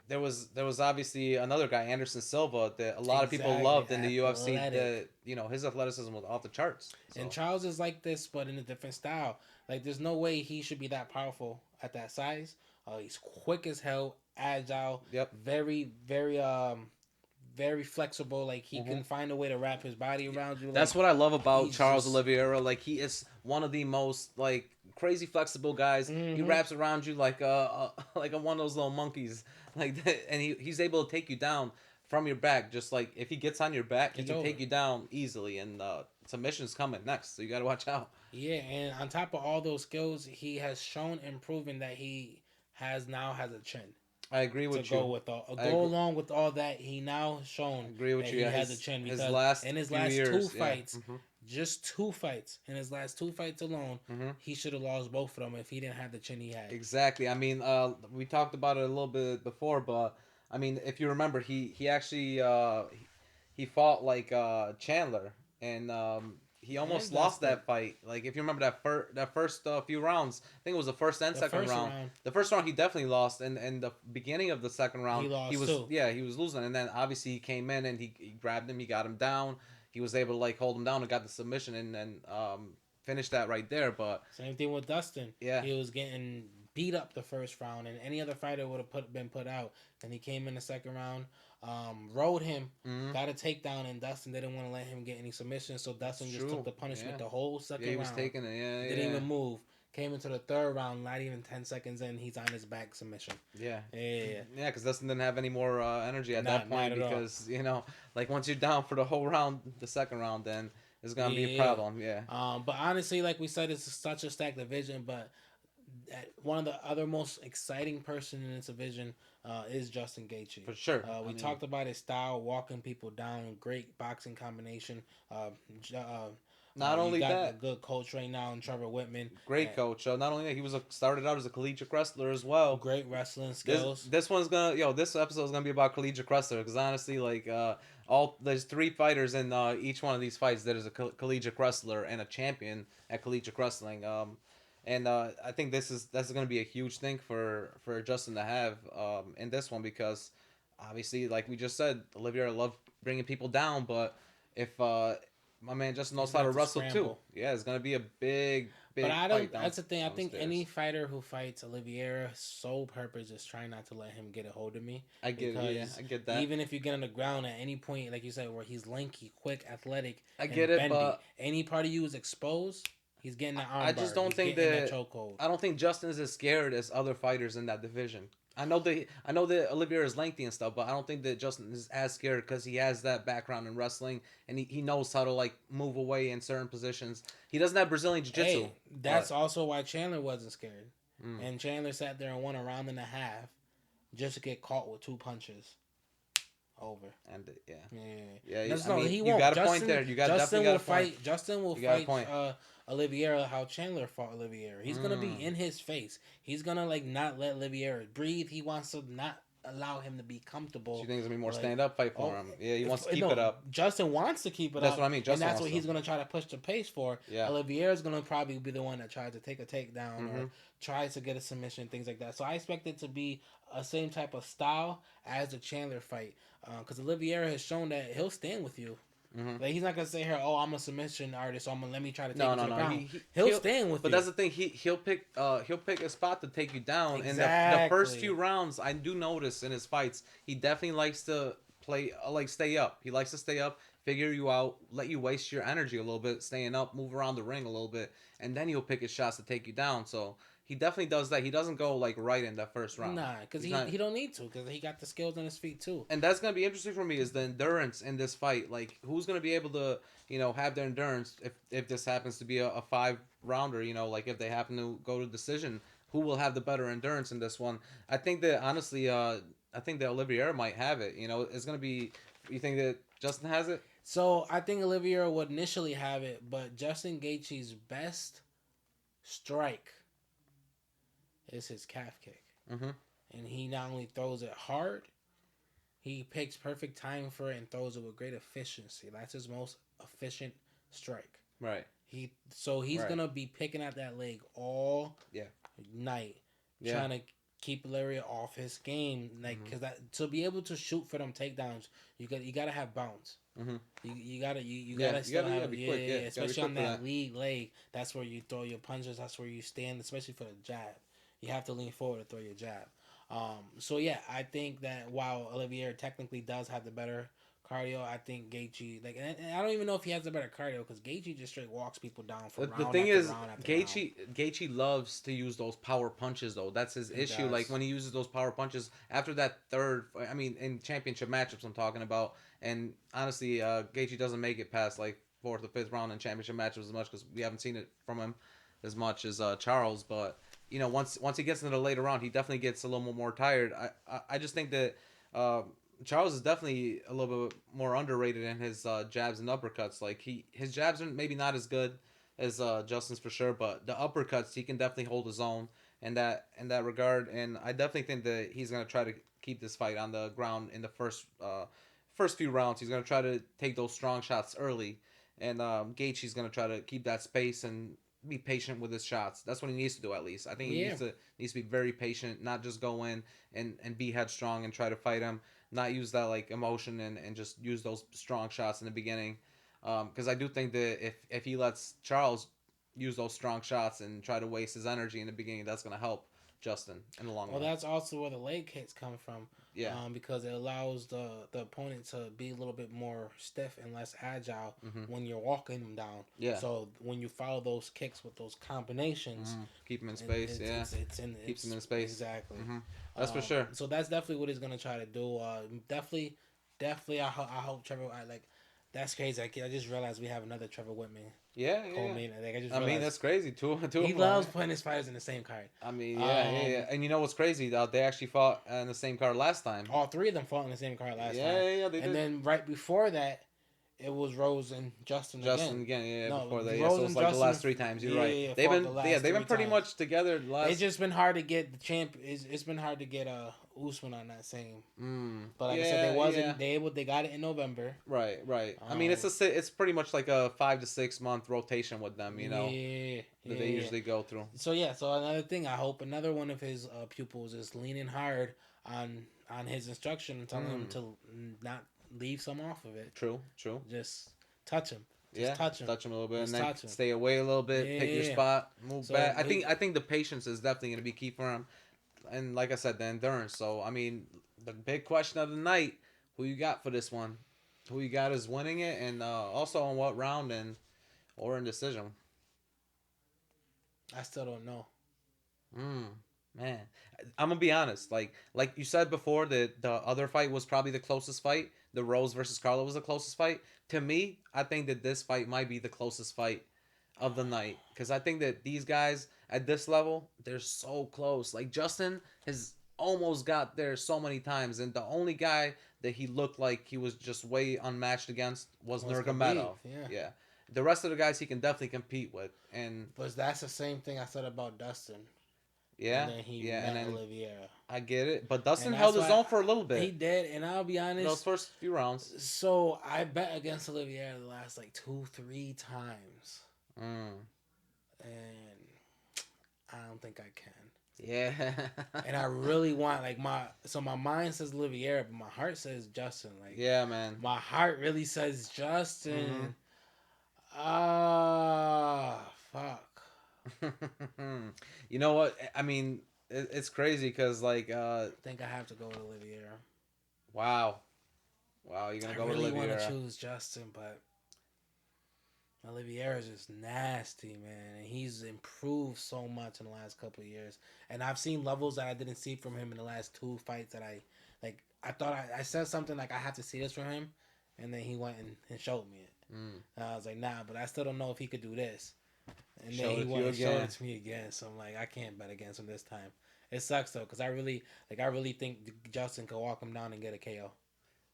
there was obviously another guy, Anderson Silva, that a lot of people Exactly, loved in the UFC. athletic. That his athleticism was off the charts. And So Charles is like this, but in a different style. Like, there's no way he should be that powerful at that size. He's quick as hell, agile, yep. very flexible. Like, he hmm can find a way to wrap his body around you. That's Like, what I love about he's Charles just. Oliveira. Like he is one of the most like crazy flexible guys. He Mm-hmm. wraps around you like like one of those little monkeys like that, and he's able to take you down from your back. Just like if he gets on your back, he It's can over. take you down easily. And submission's coming next, so you got to watch out. Yeah, and on top of all those skills, he has shown and proven that he now has a chin I agree to with go you. with all I go along with all that. He now has I shown agree with that you. he Yeah, has a chin his because last in his few last years, two yeah. fights, just two fights, in his last two fights alone, hmm he should have lost both of them if he didn't have the chin he had. Exactly. I mean, we talked about it a little bit before, but I mean, if you remember, he actually he fought like Chandler, and he almost And lost Dustin, that fight. Like if you remember that first few rounds, I think it was the first and the second first round. round, The first round he definitely lost, and the beginning of the second he round he lost was too. he was losing, and then obviously he came in and he grabbed him, he got him down. He was able to like hold him down and got the submission and then finished that right there. But Same thing with Dustin. yeah. He was getting beat up the first round, and any other fighter would have been put out. And he came in the second round, rode him, hmm got a takedown, and Dustin didn't want to let him get any submissions, so Dustin just took True. the punishment Yeah. the whole Yeah, second he was round. taking it. Yeah, Didn't yeah, even move. Came into the third round, not even 10 seconds in, he's on his back submission. yeah, Yeah, yeah. Because Dustin didn't have any more energy at that not point at all. because like once you're down for the whole round, the second round, then it's gonna be a Yeah. problem. Yeah, But honestly, like we said, it's such a stacked division, but one of the other most exciting person in this division is Justin Gaethje. for sure. We talked about his style, walking people down, great boxing combination. Not You only got a that, good coach right now in Trevor Whitman. great coach. Not only that, he was started out as a collegiate wrestler as well. Great wrestling This skills. this one's gonna this episode is gonna be about collegiate wrestler because honestly, like all there's three fighters in each one of these fights that is a collegiate wrestler and a champion at collegiate wrestling. And I think that's gonna be a huge thing for Justin to have in this one because obviously, like we just said, Olivier loved bringing people down, but if my man Justin knows He's how got to to wrestle too, scramble. yeah, it's gonna be a big But I fight don't. That's the thing. I think downstairs. any fighter who fights Olivier, sole purpose is trying not to let him get a hold of me. I get it. Yeah, I get that. Even if you get on the ground at any point, like you said, where he's lanky, quick, athletic, I and get it, bendy, but any part of you is exposed, he's getting that arm. I just don't he's think getting that chokehold. I don't think Justin is as scared as other fighters in that division. I know that Olivier is lengthy and stuff, but I don't think that Justin is as scared because he has that background in wrestling and he knows how to like move away in certain positions. He doesn't have Brazilian jiu-jitsu. Hey, that's also why Chandler wasn't scared, Mm. and Chandler sat there and won a round and a half just to get caught with two punches. Over. And yeah. Yeah. I mean, He you won't. got a Justin, point there. You got Justin definitely got will a point. fight. Justin will You got a fight. point. Olivier how Chandler fought Olivier. He's gonna be Mm. in his face. He's gonna like not let Olivier breathe. He wants to not allow him to be comfortable. So you think it's gonna be more Like, stand up fight for him? Yeah, he wants to keep no, it up. Justin wants to keep it That's up. what I mean. Justin and that's wants what to. he's gonna try to push the pace for. Yeah. Olivier is gonna probably be the one that tries to take a takedown or Mhm. tries to get a submission, things like that. So I expect it to be a same type of style as the Chandler fight, because Olivier has shown that he'll stand with you. Mhm. Like he's not gonna say here, "Oh, I'm a submission artist, so let me try to take No, you no, to the no. ground." He, He'll stand with but you. that's the thing. He'll pick a spot to take you down. And the first Exactly. few rounds, I do notice in his fights, he definitely likes to play like stay up. He likes to stay up, figure you out, let you waste your energy a little bit, staying up, move around the ring a little bit, and then he'll pick his shots to take you down. So he definitely does that. He doesn't go like right in that first round. Nah, because He's not- he don't need to, because he got the skills on his feet too. and that's gonna be interesting for me is the endurance in this fight. Like who's gonna be able to have their endurance if this happens to be a 5 rounder. Like if they happen to go to decision, who will have the better endurance in this one? I think that honestly, I think that Olivier might have it. It's gonna be. You think that Justin has it? So I think Olivier would initially have it, but Justin Gaethje's best strike is his calf kick, Mm-hmm. and he not only throws it hard, he picks perfect time for it and throws it with great efficiency. That's his most efficient strike. Right. He's Right. gonna be picking at that leg all Yeah. night, Yeah. trying to keep Larry off his game. Like, Mhm. cause that to be able to shoot for them takedowns, you gotta have bounce. Mhm. You Yeah. gotta You still gotta have be quick. Yeah. You gotta be especially quick on for that that. lead leg. That's where you throw your punches. That's where you stand, especially for the jab. You have to lean forward to throw your jab. So yeah, I think that while Olivier technically does have the better cardio, I think Gaethje and I don't even know if he has the better cardio because Gaethje just straight walks people down for The round thing after is, round after round. Gaethje loves to use those power punches though. That's his He issue. Like does. when he uses those power punches after that third, I mean, in championship matchups, I'm talking about. And honestly, Gaethje doesn't make it past like fourth or fifth round in championship matchups as much because we haven't seen it from him as much as Charles. But once he gets into the later round, he definitely gets a little more tired. I just think that. Uh, Charles is definitely a little bit more underrated in his jabs and uppercuts. Like his jabs are maybe not as good as Justin's for sure, but the uppercuts he can definitely hold his own in that regard. And I definitely think that he's gonna try to keep this fight on the ground in the first few rounds. He's gonna try to take those strong shots early, and Gaethje's gonna try to keep that space and be patient with his shots. That's what he needs to do at least. I think he Yeah. needs to be very patient, not just go in and be headstrong and try to fight him, not use that like emotion and just use those strong shots in the beginning. Because I do think that if he lets Charles use those strong shots and try to waste his energy in the beginning, that's going to help Justin in the long Well, run. that's also where the leg kicks come from, Yeah. because it allows the opponent to be a little bit more stiff and less agile Mm-hmm. when you're walking them down. Yeah. So when you follow those kicks with those combinations, Mm-hmm. Keep him in space. Yeah. Keeps him it's in space. exactly. Mm-hmm. That's for sure. So that's definitely what he's gonna try to do. Definitely. I hope Trevor. I like. That's crazy. I just realized we have another Trevor Whitman Yeah. Yeah. Yeah. co-main. Like I just I mean, realized that's crazy. Two of he them. loves putting his fighters in the same card. I mean, yeah, yeah, yeah. Um, And you know what's crazy? They actually fought in the same card last time. all three of them fought in the same card last Yeah, time, yeah, yeah, they and did. then right before that, it was Rose and Justin Justin again. again, yeah, No, before that, yeah. Rose So it's and like the Justin, last three times. You're yeah, right. yeah, fought the last They've been three pretty times. much together. The It's last, just been hard to get the champ. It's been hard to get Usman on that same. But like I said, they yeah, yeah. wasn't they got it in November. Right, right. I mean, Um, it's pretty much like a 5 to 6 month rotation with them. yeah, That they yeah. usually go through. So another thing, I hope another one of his pupils is leaning hard on his instruction and telling him to not leave some off of it. True, true. Just touch him. Just Yeah, touch him. touch them a little bit, and Just then touch him. stay away a little bit. Pick your Yeah. spot, move So back. I think the patience is definitely going to be key for him, and like I said, the endurance. So I mean, the big question of the night: who you got for this one? Who you got is winning it, and also on what round and or in decision. I still don't know. Mm, man, I'm gonna be honest. Like you said before, the other fight was probably the closest fight. The Rose versus Carlo was the closest fight. To me, I think that this fight might be the closest fight of the night because I think that these guys at this level they're so close. Like Justin has almost got there so many times, and the only guy that he looked like he was just way unmatched against was Was Khabib, Nurmagomedov. yeah. Yeah, the rest of the guys he can definitely compete with, and But that's the same thing I said about Dustin. And yeah, then he yeah, and met then Olivier. I get it, but Dustin And held that's his why own for a little he bit. did. And I'll be Those honest. first few rounds. So I bet against Olivier the last like 2-3 times. Mm. And I don't think I can. Yeah. And I really want my mind says Olivier, but my heart says Justin. Like yeah, man. my heart really says Justin. Mhm. Ah, fuck. You know what? I mean, it's crazy because like, I think I have to go with Olivier. wow, wow, you're gonna I go with really want to Olivier. choose Justin, but Olivier is just nasty, man. And he's improved so much in the last couple of years. And I've seen levels that I didn't see from him in the last two fights that I like. I thought I said something like I have to see this from him, and then he went and showed me it. Mm. And I was like, nah, but I still don't know if he could do this. And then Showed he it to went you and showed again. it to me again. So I'm like, I can't bet against him this time. It sucks though, because I really think Justin could walk him down and get a KO.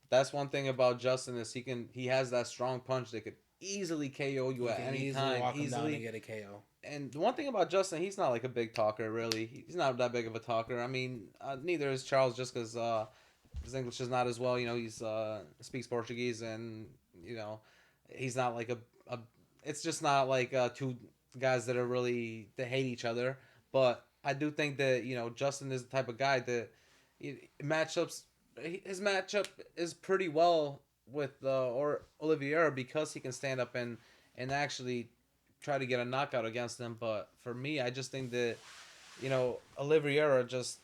That's one thing about Justin is he has that strong punch that could easily KO you He at could any easily time, walk him down and easily. get a KO. And the one thing about Justin, he's not like a big talker, really. He's not that big of a talker. I mean, neither is Charles, just because his English is not as well. He's speaks Portuguese, and he's not like a it's just not like two guys that are really that hate each other. But I do think that Justin is the type of guy that matchups his matchup is pretty well with or Olivier because he can stand up and actually try to get a knockout against him. But for me, I just think that Olivier just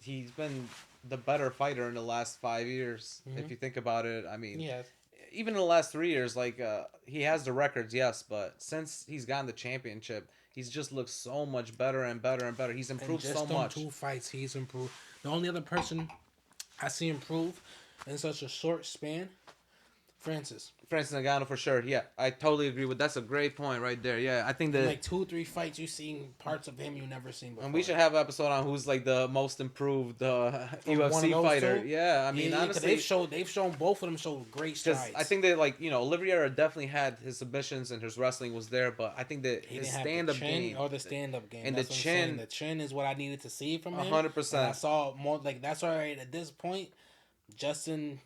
he's been the better fighter in the last 5 years. Mm-hmm. If you think about it, I mean, Yes. even in the last 3 years, like he has the records, yes, but since he's gotten the championship, he's just looked so much better and better and better. He's And improved just so on much. 2 fights, he's improved. The only other person I see improve in such a short span, Francis. Francis Ngannou for sure. Yeah, I totally agree with. That's a great point right there. Yeah, I think In that. like 2 3 fights, you've seen parts of him you never seen before. And we should have an episode on who's like the most improved From one of UFC those fighter. two? Yeah, I mean Yeah, 'cause honestly, they've shown both of them showed great because strides. I think that Olivier definitely had his submissions and his wrestling was there, but I think that he his didn't have stand the up chin game or the stand up game. and That's the what I'm chin, saying. The chin is what I needed to see from him. 100%. And I saw more like that's why at this point, Justin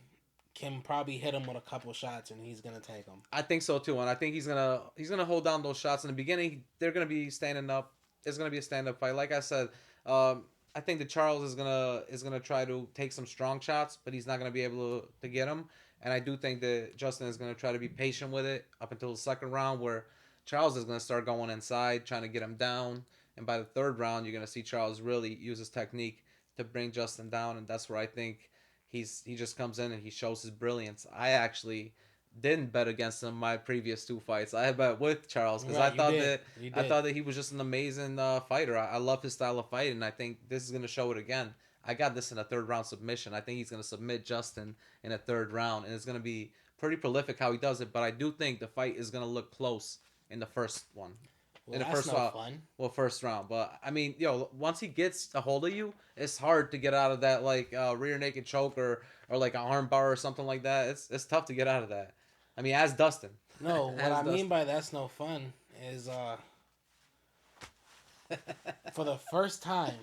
can probably hit him with a couple shots and he's gonna take him. I think so too, and I think he's gonna hold down those shots in the beginning. They're gonna be standing up. It's gonna be a stand up fight. Like I said, I think that Charles is gonna try to take some strong shots, but he's not gonna be able to get him. And I do think that Justin is gonna try to be patient with it up until the second round, where Charles is gonna start going inside, trying to get him down. And by the third round, you're gonna see Charles really use his technique to bring Justin down, and that's where I think he just comes in and he shows his brilliance. I actually didn't bet against him my previous 2 fights. I had bet with Charles because Right, I thought that he was just an amazing fighter. I love his style of fighting, and I think this is gonna show it again. I got this in a third round submission. I think he's gonna submit Justin in a third round, and it's gonna be pretty prolific how he does it. But I do think the fight is gonna look close in the first one. Well, In the that's first no round, fun. well, first round, but I mean, once he gets a hold of you, it's hard to get out of that like rear naked choke or like an arm bar or something like that. It's tough to get out of that. I mean, as Dustin. No, what As I mean Dustin. by that's no fun is for the first time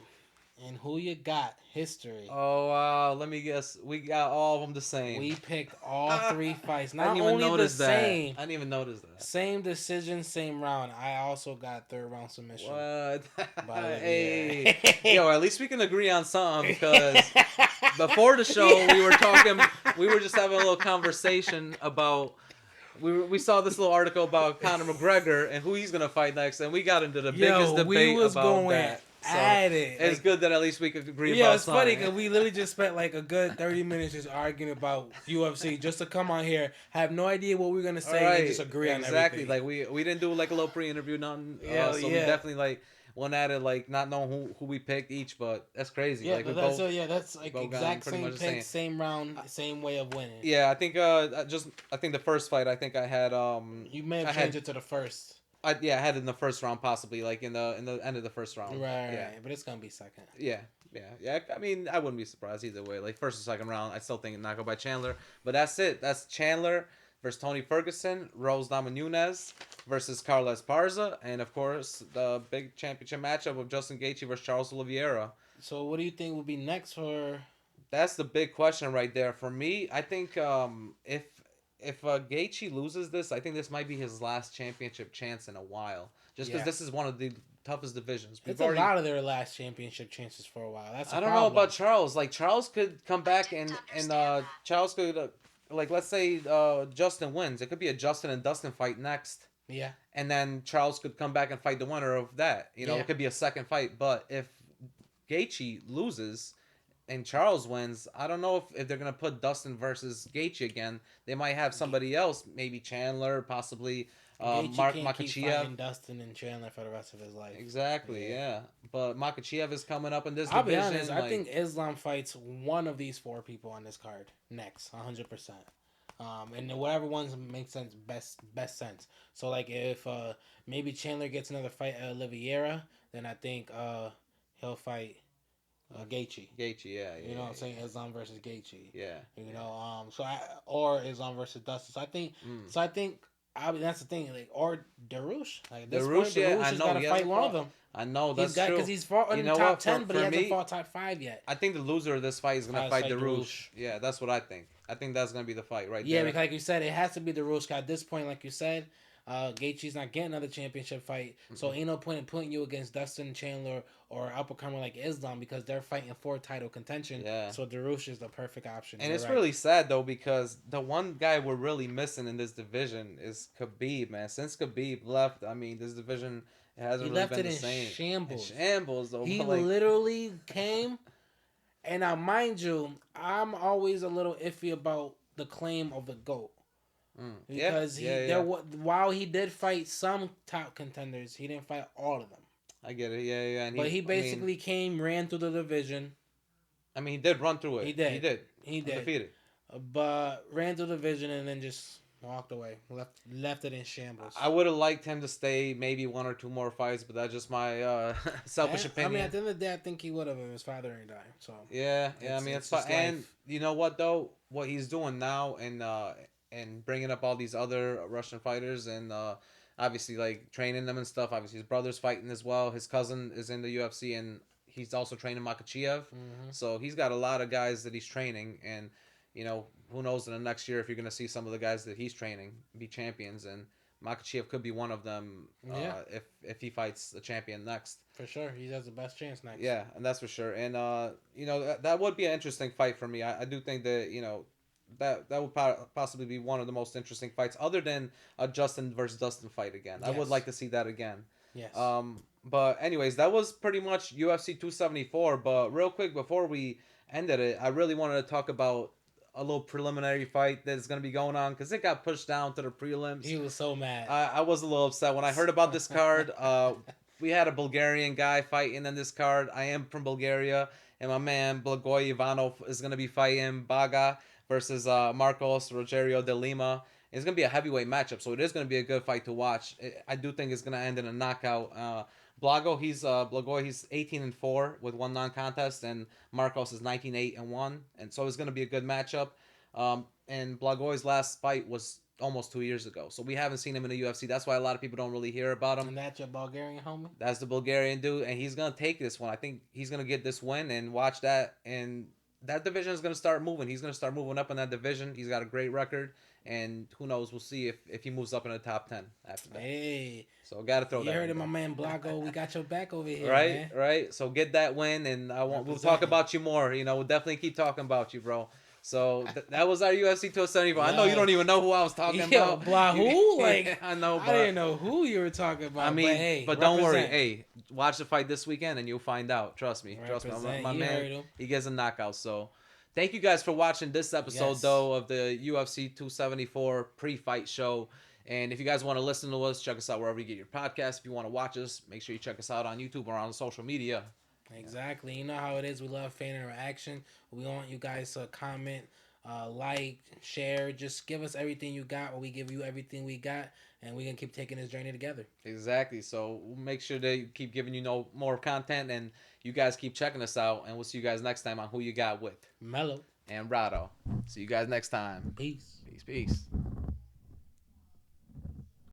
in Who You Got history, Oh wow! Let me guess. We got all of them the same. we picked all 3 fights. I Not didn't even only the notice that. same, I didn't even notice that. same decision, same round. I also got third round submission. What? By Hey, Olivier. yo, at least we can agree on something because before the show we were talking. We were just having a little conversation about. We saw this little article about Conor McGregor and who he's gonna fight next, and we got into the biggest debate about that. So at it. it's good that at least we could agree Yeah, about it's funny something. because we literally just spent like a good 30 minutes just arguing about UFC just to come on here, have no idea what we are gonna say, and just agree on exactly. everything. Like we didn't do like a little pre-interview, nothing. So we Yeah. definitely like went at it like not knowing who we picked each, but that's crazy. Yeah, like we that's both. that's like both got exact pretty same much the pick, same. same round, same way of winning. Yeah, I think I think the first fight I think I had You may have I changed had it to the first. I had it in the first round possibly like in the end of the first round. Right, Yeah. but it's gonna be second. Yeah. I mean, I wouldn't be surprised either way. Like first or second round, I still think knock out by Chandler. But that's it. That's Chandler versus Tony Ferguson, Rose Namajunas versus Carlos Parza, and of course the big championship matchup of Justin Gaichy versus Charles Oliveira. So what do you think will be next for? That's the big question right there for me. I think if Gaethje loses this, I think this might be his last championship chance in a while. Just because Yeah. this is one of the toughest divisions. It's a lot of their last championship chances for a while. That's a I don't problem. know about Charles. Like Charles could come back and Charles could like let's say Justin wins. It could be a Justin and Dustin fight next. Yeah. And then Charles could come back and fight the winner of that. Yeah. It could be a second fight. But if Gaethje loses and Charles wins, I don't know if they're gonna put Dustin versus Gaethje again. They might have somebody else, maybe Chandler, possibly Gaethje Mark can't keep Makhachev. fighting Dustin and Chandler for the rest of his life. Exactly, yeah. But Makhachev is coming up in this I'll be division. honest. I think Islam fights one of these 4 people on this card next, 100%. And whatever ones makes sense, best sense. So like if maybe Chandler gets another fight at Oliveira, then I think he'll fight Gaethje. Gaethje, yeah. You know what I'm saying? Islam versus Gaethje. Yeah. Or Islam versus Dustin. So I think that's the thing. Like or Darush. Like this Darush, point, yeah, Darush I has know, got to he fight hasn't one fought. of them. I know that's true. Because he's fought in You the know top what? 10, but he For hasn't me, fought top 5 yet. I think the loser of this fight is gonna fight fight Darush. Darush. Yeah, that's what I think. I think that's gonna be the fight right Yeah, there. because like you said, it has to be Darush. At this point, like you said, Gaichy's not getting another championship fight, so ain't no point in putting you against Dustin Chandler or uppercomer like Islam because they're fighting for title contention. Yeah. So Darush is the perfect option. And You're it's right. really sad though because the one guy we're really missing in this division is Khabib, man. Since Khabib left, I mean, this division He hasn't really left been it the in same. In shambles. shambles though, He but like, literally came, and now mind you, I'm always a little iffy about the claim of the GOAT. yeah, Because yeah, yeah. while he did fight some top contenders, he didn't fight all of them. I get it, yeah, yeah. And But he I mean, basically came, ran through the division. he did run through it. He did. He did. He did. Undefeated. But ran through the division and then just walked away. Left it in shambles. I would have liked him to stay maybe one or two more fights, but that's just my selfish opinion. I mean, at the end of the day, I think he would have if his father ain't died. So yeah, I mean, it's fine. just And life. you know what though? What he's doing now and bringing up all these other Russian fighters and obviously like training them and stuff. Obviously, his brother's fighting as well. His cousin is in the UFC and he's also training Makachev. So he's got a lot of guys that he's training and. You know, who knows in the next year if you're going to see some of the guys that he's training be champions. And Makachev could be one of them if he fights the champion next. For sure. He has the best chance next. Yeah, and that's for sure. And, you know, that would be an interesting fight for me. I do think that, you know, that would possibly be one of the most interesting fights other than a Justin versus Dustin fight again. I would like to see that again. Yes. But anyways, that was pretty much UFC 274. But real quick, before we ended it, I really wanted to talk about a little preliminary fight that's going to be going on because it got pushed down to the prelims. He was so mad. I was a little upset when I heard about this card. We had a Bulgarian guy fighting in this card. I am from Bulgaria, and my man Blagoy Ivanov is going to be fighting Baga versus Marcos Rogerio de Lima. It's going to be a heavyweight matchup, so it is going to be a good fight to watch. I do think it's going to end in a knockout. Blagoy, he's 18-4 with one non-contest, and Marcos is 19-8-1, and so it's going to be a good matchup. And Blagoy's last fight was almost 2 years ago, so we haven't seen him in the UFC. That's why a lot of people don't really hear about him. And that's your Bulgarian homie? That's the Bulgarian dude, and he's going to take this one. I think he's going to get this win and watch that, and that division is going to start moving. He's going to start moving up in that division. He's got a great record, and who knows? We'll see if he moves up in the top 10 after that. Hey. So got to throw that. You heard it, my man Blago. We got your back over here, right, man. Right. So get that win, and we'll talk about you more. You know, we'll definitely keep talking about you, bro. So that was our UFC 274. I know you don't even know who I was talking about. Blah who? Like I know, I didn't know who you were talking about. I mean, but, hey, but don't worry. Hey, watch the fight this weekend, and you'll find out. Trust me. Trust me. My man, he gets a knockout. So. Thank you guys for watching this episode, though, of the UFC 274 pre-fight show. And if you guys want to listen to us, check us out wherever you get your podcast. If you want to watch us, make sure you check us out on YouTube or on social media. Exactly. You know how it is. We love fan interaction. We want you guys to comment, like, share. Just give us everything you got, or we give you everything we got, and we're going to keep taking this journey together. Exactly. So we'll make sure they keep giving you more content, and you guys keep checking us out, and we'll see you guys next time on Who You Got With. Mellow. And Rado. See you guys next time. Peace. Peace.